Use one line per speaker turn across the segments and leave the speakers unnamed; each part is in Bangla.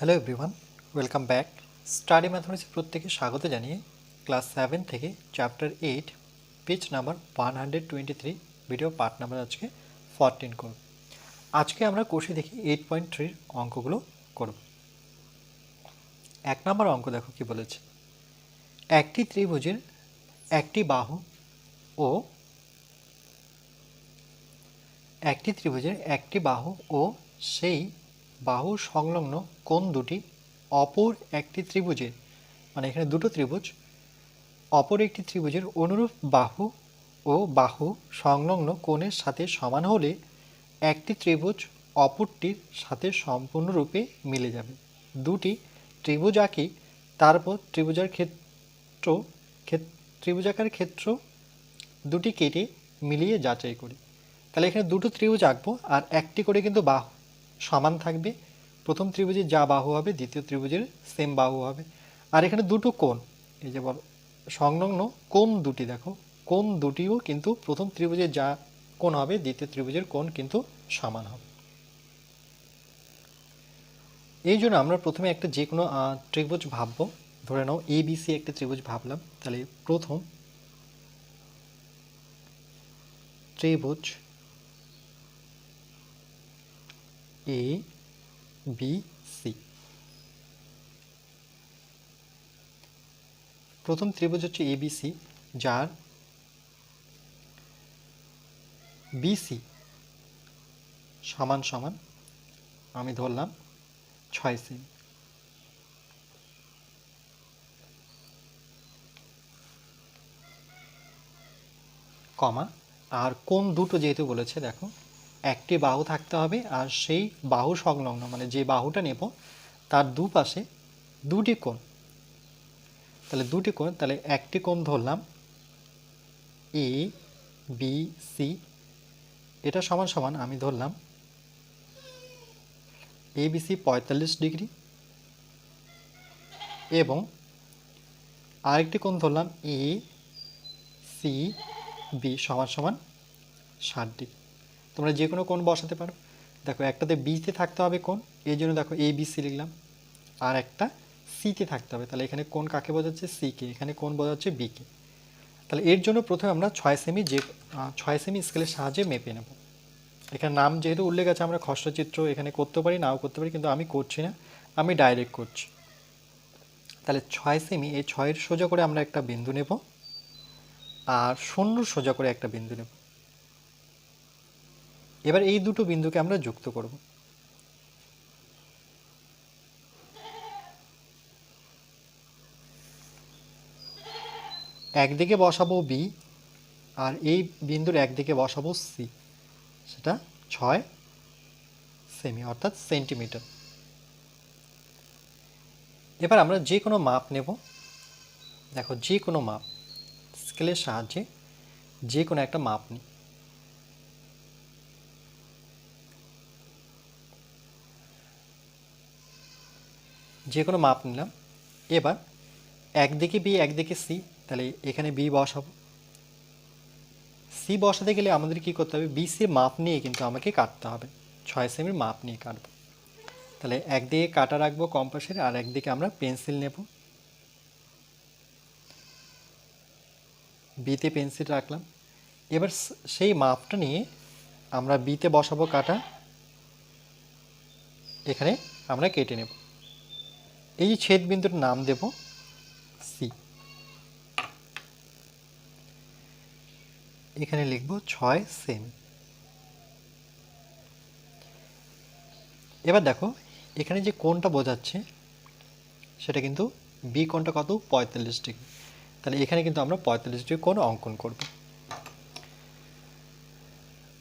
Hello everyone, welcome back. Study ম্যাথমেটিক্সে প্রত্যেকে স্বাগত জানিয়ে ক্লাস 7 থেকে chapter 8 page number 123 video part number আজকে 14 করব। আজকে আমরা কোষে দেখি 8.3 অঙ্কগুলো করব। 1 নম্বর অঙ্ক দেখো কি বলেছে। একটি ত্রিভুজের একটি বাহু ও সেই বাহু সংলগ্ন কোণ দুটি অপর একটি ত্রিভুজের, মানে এখানে দুটো ত্রিভুজ, অপর একটি ত্রিভুজের অনুরূপ বাহু সংলগ্ন কোণের সাথে সমান হলে একটি ত্রিভুজ অপরটির সাথে সম্পূর্ণরূপে মিলে যাবে। দুটি ত্রিভুজ আঁকি, তারপর ত্রিভুজাকার ক্ষেত্র দুটি কেটে মিলিয়ে যাচাই করি। তাহলে এখানে দুটো ত্রিভুজ আঁকবো আর একটি করে কিন্তু বাহু সমান থাকবে। প্রথম ত্রিভুজের যা বাহু হবে দ্বিতীয় ত্রিভুজের সেম বাহু হবে। আর এখানে দুটো কোণ, এই যে সংলগ্ন কোণ দুটি, দেখো কোণ দুটিও কিন্তু প্রথম ত্রিভুজের যা কোণ হবে দ্বিতীয় ত্রিভুজের কোণ কিন্তু সমান হবে। এই জন্য আমরা প্রথমে একটা যে কোনো ত্রিভুজ ভাববো। ধরে নাও ABC একটা ত্রিভুজ ভাবলাম। তাহলে প্রথম ত্রিভুজ ABC, প্রথম ত্রিভুজ হচ্ছে ABC, যার BC সমান সমান আমি ধরলাম 6 সেমি, কমা, আর কোণ দুটো যেহেতু বলেছে, দেখো একটি বাহু থাকতে হবে আর সেই বাহু সংলগ্ন, মানে যে বাহুটা নেব তার দুপাশে দুটি কোণ। তাহলে দুটি কোণ, তাহলে একটি কোণ ধরলাম ABC, এটা সমান সমান আমি ধরলাম ABC 45 ডিগ্রি, এবং আরেকটি কোণ ধরলাম ACB সমান সমান 60 ডিগ্রি। তোমরা যে কোনো কোণ বসাতে পারো। দেখো একটাতে বিতে থাকতে হবে কোণ, এই জন্য দেখো ABC লিখলাম, আর একটা সিতে থাকতে হবে। তাহলে এখানে কোণ কাকে বোঝাচ্ছে? সিকে। এখানে কোণ বোঝাচ্ছে বিকে। তাহলে এর জন্য প্রথমে আমরা 6 সেমি স্কেলের সাহায্যে মেপে নেব। এখানে নাম যেহেতু উল্লেখ আছে, আমরা খসড়া এখানে করতে পারি, নাও করতে পারি, কিন্তু আমি করছি না, আমি ডাইরেক্ট করছি। তাহলে 6 সেমি, এই 6-এর সোজা করে আমরা একটা বিন্দু নেব আর 0 সোজা করে একটা বিন্দু নেব। এবার এই দুটো বিন্দুকে আমরা যুক্ত করব। একদিকে বসাবো বি আর এই বিন্দুর একদিকে বসাবো সি, সেটা 6 সেমি অর্থাৎ সেন্টিমিটার। এবার আমরা যে কোনো মাপ নেব। দেখো যে কোনো মাপ, স্কেলের সাহায্যে যে কোনো একটা মাপ নিই। যে কোনো মাপ নিলাম। এবার একদিকে বি একদিকে সি, তাহলে এখানে বি বসাবো। সি বসাতে গেলে আমাদের কি করতে হবে? বিসির মাপ নিয়ে কিন্তু আমাকে কাটতে হবে, 6 সেমির মাপ নিয়ে কাটবো। তাহলে একদিকে কাটা রাখবো কম্পাসের, আর একদিকে আমরা পেন্সিল নেব। বিতে পেন্সিল রাখলাম। এবার সেই মাপটা নিয়ে আমরা বিতে বসাবো কাটা, এখানে আমরা কেটে নেব। এই যে ছেদ বিন্দুর নাম দেব সি, এখানে লিখব 6 সেমি। এবার দেখো এখানে যে কোণটা বোঝাচ্ছে সেটা কিন্তু বি কোণটা কত? 45 ডিগ্রি। তাহলে এখানে কিন্তু আমরা 45 ডিগ্রি কোণ অঙ্কন করব।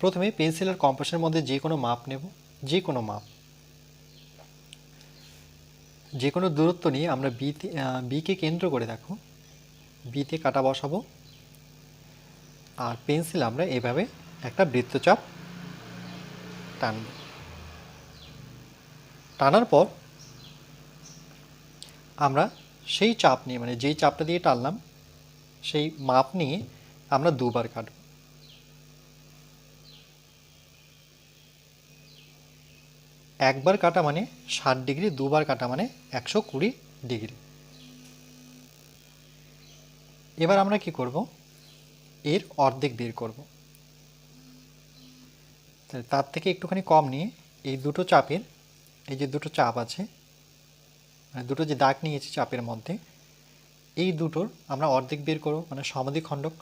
প্রথমে পেন্সিল আর কম্পাসের মধ্যে যে কোনো মাপ নেব, যে কোনো মাপ, যে কোনো দূরত্ব নিয়ে আমরা বিকে কেন্দ্র করে, দেখো বিতে কাটা বসাবো আর পেন্সিল আমরা এভাবে একটা বৃত্তচাপ টানব। টানার পর আমরা সেই চাপ নিয়ে, মানে যেই চাপটা দিয়ে টানলাম সেই মাপ নিয়ে আমরা দুবার কাটব। একবার কাটা মানে 60 ডিগ্রি, দুবার কাটা মানে 120 ডিগ্রি। এবার আমরা কি করব, এর অর্ধেক বের করব। তার থেকে একটুখানি কম নিয়ে এই দুটো চাপের, এই যে দুটো চাপ আছে, মানে দুটো যে দাগ নিয়েছি চাপের মধ্যে, এই দুটোর আমরা অর্ধেক বের করব, মানে সমদ্বিখণ্ডক।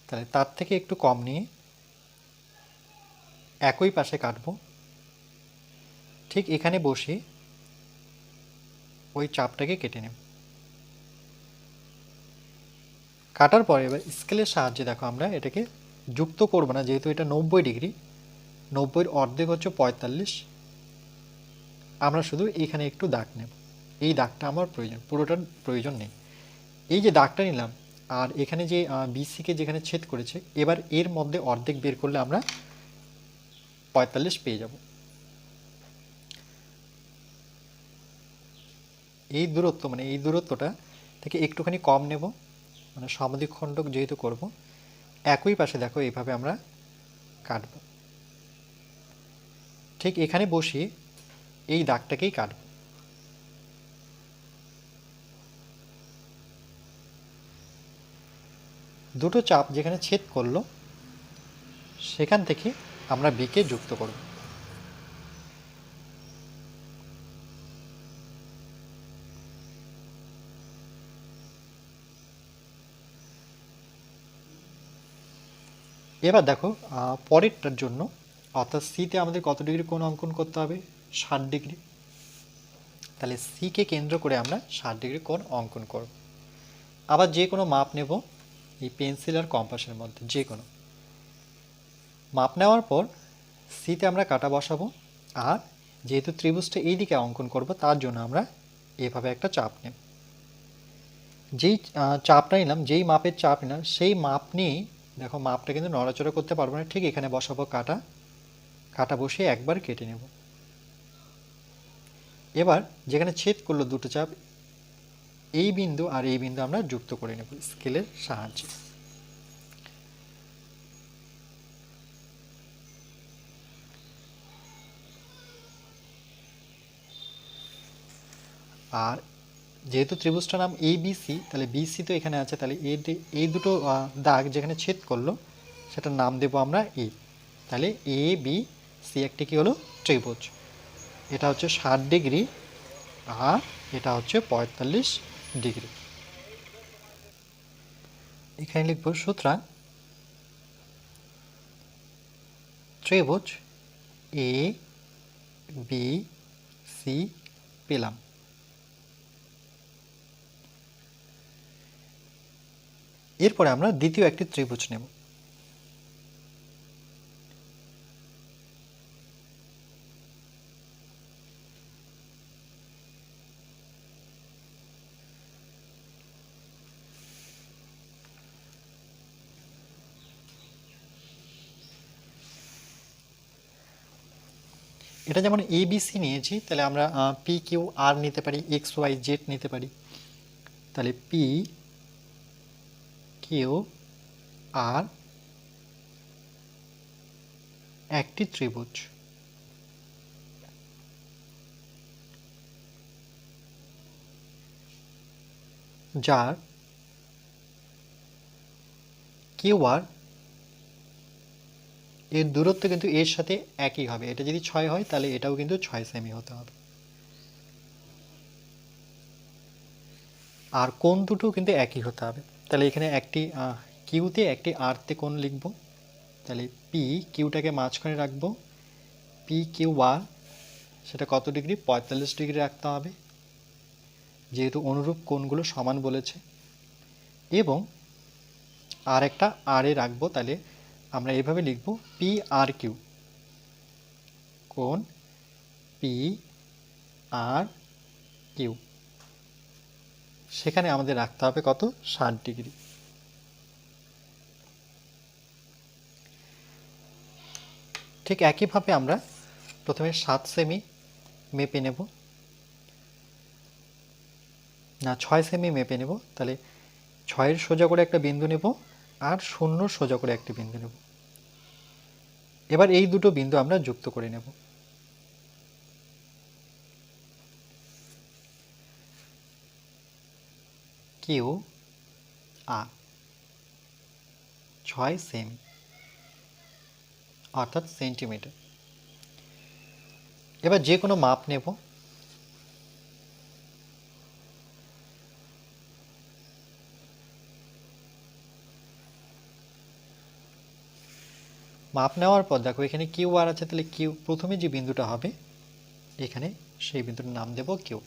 তাহলে তার থেকে একটু কম নিয়ে একই পাশে কাটবো। ঠিক এখানে বসে ওই চাপটাকে কেটে নেব। কাটার পরে এবার স্কেলের সাহায্যে দেখো আমরা এটাকে যুক্ত করব না, যেহেতু এটা 90 ডিগ্রি, 90-এর অর্ধেক হচ্ছে 45। আমরা শুধু এখানে একটু দাগ নেব, এই দাগটা আমার প্রয়োজন, পুরোটার প্রয়োজন নেই। এই যে দাগটা নিলাম, আর এখানে যে বিসিকে যেখানে ছেদ করেছে, এবার এর মধ্যে অর্ধেক বের করলে আমরা 45 পেয়ে যাব। এই দূরত্ব, মানে এই দূরত্বটা থেকে একটুখানি কম নেব, মানে সমদ্বিখণ্ডক যেহেতু করব, একই পাশে দেখো এইভাবে আমরা কাটব। ঠিক এখানে বসিয়ে এই দাগটাকেই কাটব। দুটো চাপ যেখানে ছেদ করলো সেখান থেকে আমরা বিকে যুক্ত করব। এবার দেখো পরেরটার জন্য, অর্থাৎ সিতে আমাদের কত ডিগ্রি কোণ অঙ্কন করতে হবে, 60 ডিগ্রি। তাহলে সিকে কেন্দ্র করে আমরা 60 ডিগ্রি কোণ অঙ্কন করব। আবার যে কোনো মাপ নেব এই পেন্সিল আর কম্পাসের মধ্যে, যে কোনো মাপ নেওয়ার পর সিতে আমরা কাটা বসাবো। আর যেহেতু ত্রিভুজটা এই দিকে অঙ্কন করব, তার জন্য আমরা এভাবে একটা চাপ নেব। যেই চাপটা নিলাম, যেই মাপের চাপ নিলাম, সেই মাপ নিয়েই দেখো মাপটা কিন্তু নড়াচড়া করতে পারবো না, ঠিক এখানে বসাবো কাটা, কাটা বসিয়ে একবার কেটে নেব। এবার যেখানে ছেদ করলো দুটো চাপ, এই বিন্দু আর এই বিন্দু আমরা যুক্ত করে নেব স্কেলের সাহায্যে। আর যেহেতু ত্রিভুজটার নাম ABC, তাহলে BC তো এখানে আছে, তাহলে এই দুটো দাগ যেখানে ছেদ করলো সেটার নাম দেব আমরা E। তাহলে ABC একটি কি হলো, ত্রিভুজ। এটা হচ্ছে 60 ডিগ্রি আর এটা হচ্ছে 45 ডিগ্রি। এখানে লিখব, সুতরাং ত্রিভুজ ABC পেলাম। এরপরে আমরা দ্বিতীয় একটি ত্রিভুজ নেব। এটা যেমন ABC নিয়েছি, তাহলে আমরা PQR নিতে পারি, XYZ নিতে পারি। তাহলে PQR একটি ত্রিভুজ, যার QR এর দূরত্ব কিন্তু এর সাথে একই হবে। এটা যদি 6 হয় তাহলে এটাও কিন্তু 6 সেমি হতে হবে। আর কোণ দুটো কিন্তু একই হতে হবে। তাহলে এখানে একটি কিউতে একটি আরতে কোণ লিখব। তাহলে পি কিউটাকে মাঝখানে রাখবো, PQR সেটা কত ডিগ্রি, 45 ডিগ্রি রাখতে হবে, যেহেতু অনুরূপ কোণগুলো সমান বলেছে। এবং আর একটা আর এ রাখবো, তাহলে আমরা এভাবে লিখব PRQ, কোণ PRQ, সেখানে আমাদের রাখতে হবে কত, 60 ডিগ্রি। ঠিক একইভাবে আমরা প্রথমে 7 সেমি মেপে নেব, না 6 সেমি মেপে নেব। তাহলে 6-এর সোজা করে একটা বিন্দু নেব আর 0 সোজা করে একটি বিন্দু নেব। এবার এই দুটো বিন্দু আমরা যুক্ত করে নেব। কিউ আর 6 সেমি অর্থাৎ সেন্টিমিটার। এবার যে কোনো মাপ নেব। মাপ নেওয়ার পর দেখো এখানে কিউ আর আছে, তাহলে কিউ প্রথমে যে বিন্দুটা হবে এখানে সেই বিন্দুর নাম দেব কিউ।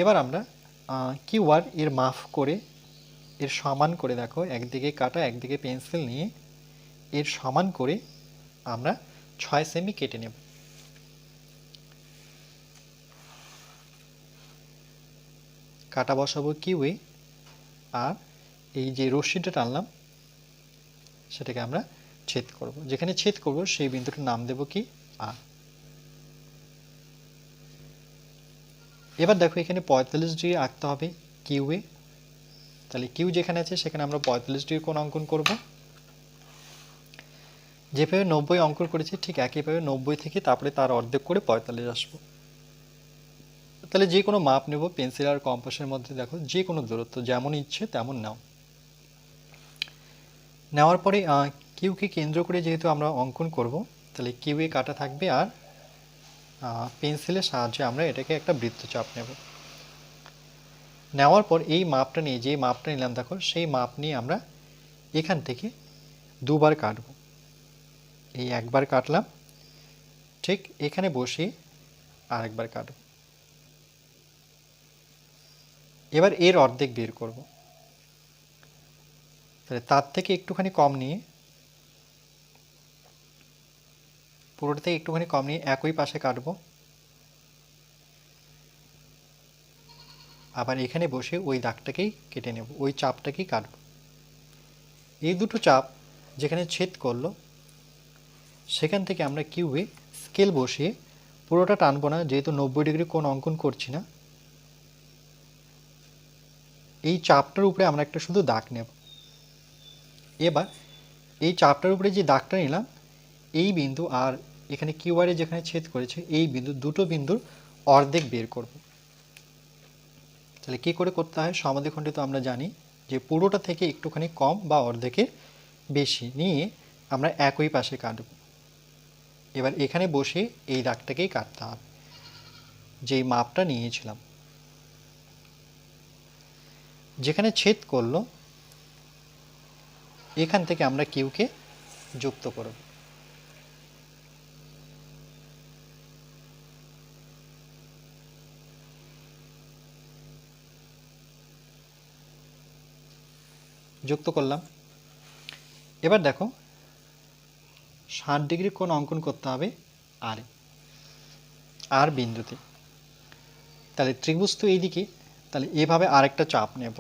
এবার আমরা কিউ আর এর মাপ করে এর সমান করে দেখো একদিকে কাটা একদিকে পেন্সিল নিয়ে এর সমান করে আমরা 6 সেমি কেটে নেব। কাটা বসাবো কিউয়ে, আর এই যে রশ্মিটা টানলাম সেটাকে আমরা ছেদ করব। যেখানে ছেদ করব সেই বিন্দুটার নাম দেব কি আর। এবার দেখো এখানে 45 ডিগ্রি আঁকতে হবে কিউয়ে, তাহলে কিউ যেখানে আছে সেখানে আমরা 45 ডিগ্রি কোণ অঙ্কন করব। যেভাবে 90 অঙ্কন করেছি ঠিক একইভাবে 90 থেকে তারপরে তার অর্ধেক করে 45 আসবো। তাহলে যে কোনো মাপ নেব পেন্সিল আর কম্পাসের মধ্যে, দেখো যে কোনো দূরত্ব যেমন ইচ্ছে তেমন নাও। নেওয়ার পরে কিউকে কেন্দ্র করে যেহেতু আমরা অঙ্কন করব, তাহলে কিউয়ে কাটা থাকবে আর পেন্সিলের সাহায্যে আমরা এটাকে একটা বৃত্তচাপ নেব। নেওয়ার পর এই মাপটা নিয়ে, যে মাপটা নিলাম দেখো সেই মাপ নিয়ে আমরা এখান থেকে দুবার কাটব। এই একবার কাটলাম, ঠিক এখানে বসে আরেকবার কাটব। এবার এর অর্ধেক বের করব, তাহলে তার থেকে একটুখানি কম নিয়ে, পুরোটা থেকে একটুখানি কম নিয়ে একই পাশে কাটব। আবার এখানে বসে ওই দাগটাকেই কেটে নেব, ওই চাপটাকেই কাটব। এই দুটো চাপ যেখানে ছেদ করলো সেখান থেকে আমরা কিউবে স্কেল বসিয়ে পুরোটা টানবো না, যেহেতু 90 ডিগ্রি কোণ অঙ্কন করছি না। এই চাপটার উপরে আমরা একটা শুধু দাগ নেব। এবার এই চাপটার উপরে যে দাগটা নিলাম এই বিন্দু আর এখানে কিউআরে যেখানে ছেদ করেছে এই বিন্দু, দুটো বিন্দুর অর্ধেক বের করব। তাহলে কী করে করতে হয়, সমদ্বিখণ্ডে তো আমরা জানি যে পুরোটা থেকে একটুখানি কম বা অর্ধেকের বেশি নিয়ে আমরা একই পাশে কাটব। এবার এখানে বসে এই দাগটাকেই কাটতে হবে যেই মাপটা নিয়েছিলাম। যেখানে ছেদ করলো এখান থেকে আমরা কিউকে যুক্ত করব। যুক্ত করলাম। এবার দেখো 60 ডিগ্রি কোণ অঙ্কন করতে হবে আর বিন্দুতে। তাহলে ত্রিভুজ তো এইদিকে, তাহলে এভাবে আরেকটা চাপ নেব।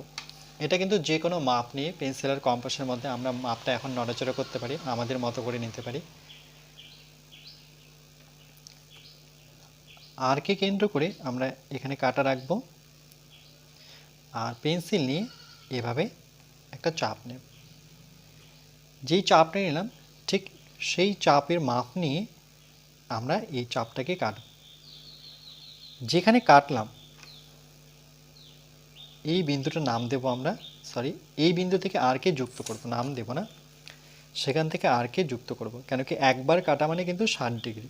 এটা কিন্তু যে কোনো মাপ নিয়ে পেন্সিল আর কম্পাসের মধ্যে আমরা মাপটা এখন নড়াচড়া করতে পারি, আমাদের মতো করে নিতে পারি। আরকে কেন্দ্র করে আমরা এখানে কাটা রাখবো আর পেন্সিল নিয়ে এভাবে একটা চাপ নেব। যেই চাপটা নিলাম ঠিক সেই চাপের মাপ নিয়ে আমরা এই চাপটাকে কাটব। যেখানে কাটলাম এই বিন্দুটার নাম দেব আমরা, এই বিন্দু থেকে আরকে যুক্ত করব, নাম দেব না, সেখান থেকে আরকে যুক্ত করব, কেন কি একবার কাটা মানে কিন্তু 60 ডিগ্রি।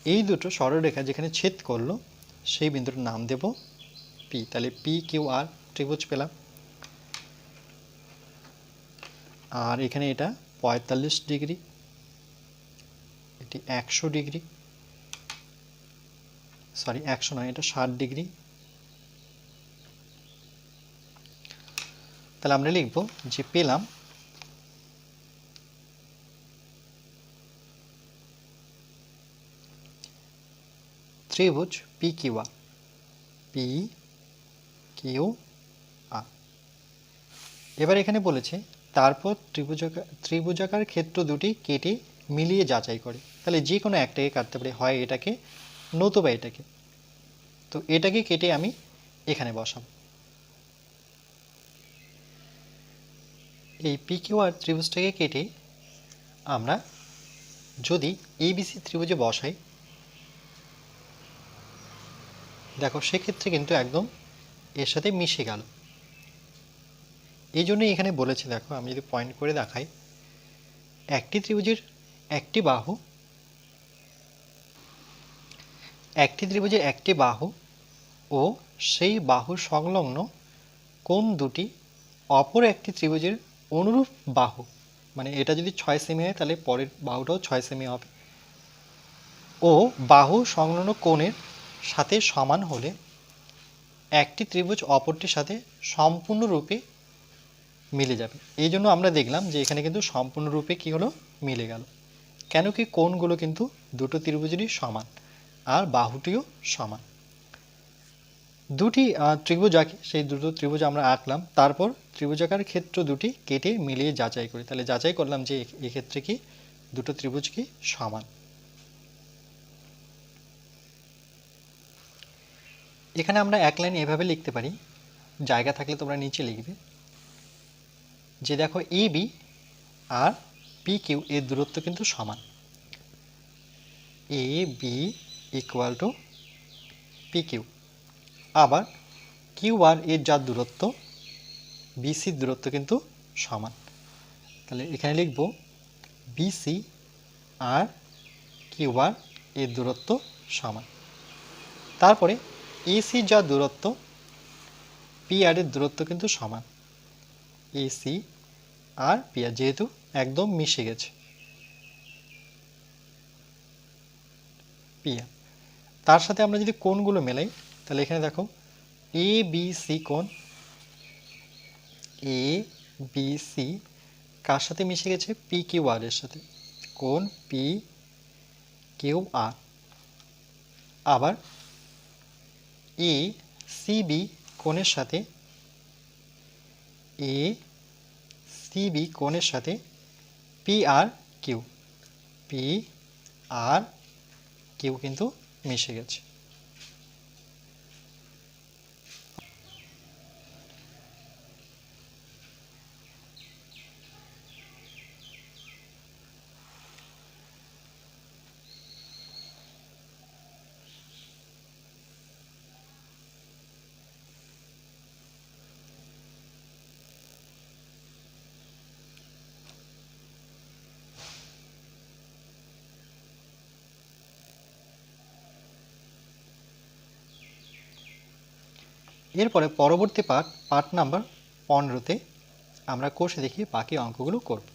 এই দুটো সরলরেখা যেখানে ছেদ করলো সেই বিন্দুটার নাম দেব পি। তাহলে পি কিউ আর ত্রিভুজ পেলাম। আর এখানে এটা 45 ডিগ্রি, এটি 100 ডিগ্রি, 100 নয়, এটা 60 ডিগ্রি। তাহলে আমরা লিখব যে পেলাম ত্রিভুজ P Q R, P Q R. এবার এখানে বলেছে তারপর ত্রিভুজাকার ক্ষেত্র দুটি কেটে মিলিয়ে যাচাই করে। তাহলে যে কোনো একটাকে কাটতে পারি, হয় এটাকে নতুবা এটাকে। তো এটাকে কেটে আমি এখানে বসাবো। এই পি কিউ আর ত্রিভুজটাকে কেটে আমরা যদি এবিসি ত্রিভুজে বসাই, দেখো সেক্ষেত্রে কিন্তু একদম এর সাথে মিশে গেল। এই জন্যই এখানে বলেছে, দেখো আমি যদি পয়েন্ট করে দেখাই, একটি ত্রিভুজের একটি বাহু ও সেই বাহু সংলগ্ন কোণ দুটি অপর একটি ত্রিভুজের অনুরূপ বাহু, মানে এটা যদি 6 সেমি হয় তাহলে পরের বাহুটাও 6 সেমি হবে, ও বাহু সংলগ্ন কোণের সাথে সমান হলে একটি ত্রিভুজ অপরটির সাথে সম্পূর্ণরূপে মিলে যাবে। এই জন্য আমরা দেখলাম যে এখানে কিন্তু সম্পূর্ণরূপে কি হলো, মিলে গেল। কেন কি, কোণগুলো কিন্তু দুটো ত্রিভুজেরই সমান আর বাহুটিও সমান। দুটি ত্রিভুজ আঁকি, সেই দুটো ত্রিভুজ আমরা আঁকলাম, তারপর ত্রিভুজাকার ক্ষেত্র দুটি কেটে মিলিয়ে যাচাই করি। তাহলে যাচাই করলাম যে এক্ষেত্রে কি দুটো ত্রিভুজ কি সমান। এখানে আমরা এক লাইন এভাবে লিখতে পারি, জায়গা থাকলে তোমরা নিচে লিখবে, যে দেখো এ বি আর পি কিউ এর দূরত্ব কিন্তু সমান। A B equal to P Q. আবার কিউ আর এর যা দূরত্ব, বিসির দূরত্ব কিন্তু সমান। তাহলে এখানে লিখব বিসি আর কিউ আর এর দূরত্ব সমান। তারপরে এসি যা দূরত্ব, পি আর এর দূরত্ব কিন্তু সমান। এসি আর পি আর যেহেতু একদম মিশে গেছে, পি আর। তার সাথে আমরা যদি কোণগুলো মেলাই, তাহলে এখানে দেখো এ বি সি কোণ, এ বি সি কার সাথে মিশে গেছে, পি কিউ আর এর সাথে, কোণ পি কিউ আর। আবার এ সি বি কোণের সাথে, এ সি বি কোণের সাথে P R Q, P R Q কিন্তু মিশে গেছে। এরপরে পরবর্তী পার্ট নাম্বার 15-তে আমরা কষে দেখি বাকি অঙ্কগুলো করব।